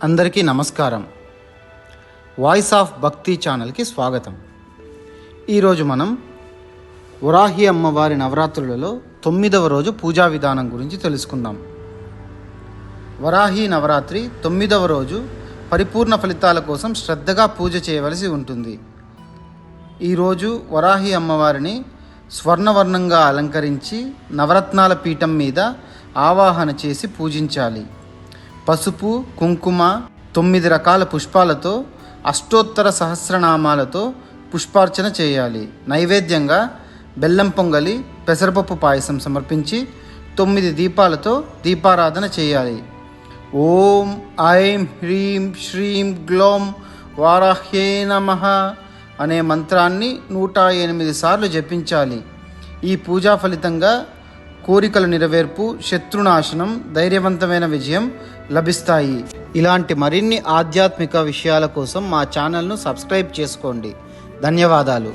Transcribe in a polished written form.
అందరికీ నమస్కారం. Voice of భక్తి ఛానల్కి స్వాగతం. ఈరోజు మనం వరాహి అమ్మవారి నవరాత్రులలో 9వ రోజు పూజా విధానం గురించి తెలుసుకుందాం. వరాహి నవరాత్రి 9వ రోజు పరిపూర్ణ ఫలితాల కోసం శ్రద్ధగా పూజ చేయవలసి ఉంటుంది. ఈరోజు వరాహి అమ్మవారిని స్వర్ణవర్ణంగా అలంకరించి నవరత్నాల పీఠం మీద ఆవాహన చేసి పూజించాలి. పసుపు, కుంకుమ, 9 రకాల పుష్పాలతో అష్టోత్తర సహస్రనామాలతో పుష్పార్చన చేయాలి. నైవేద్యంగా బెల్లం పొంగలి, పెసరపప్పు పాయసం సమర్పించి 9 దీపాలతో దీపారాధన చేయాలి. ఓం ఐం హ్రీం శ్రీం గ్లౌం వారాహ్యే నమః అనే మంత్రాన్ని 108 సార్లు జపించాలి. ఈ పూజా ఫలితంగా కోరికల నెరవేర్పు, శత్రునాశనం, ధైర్యవంతమైన విజయం లభిస్తాయి. ఇలాంటి మరిన్ని ఆధ్యాత్మిక విషయాల కోసం మా ఛానల్ను సబ్స్క్రైబ్ చేసుకోండి. ధన్యవాదాలు.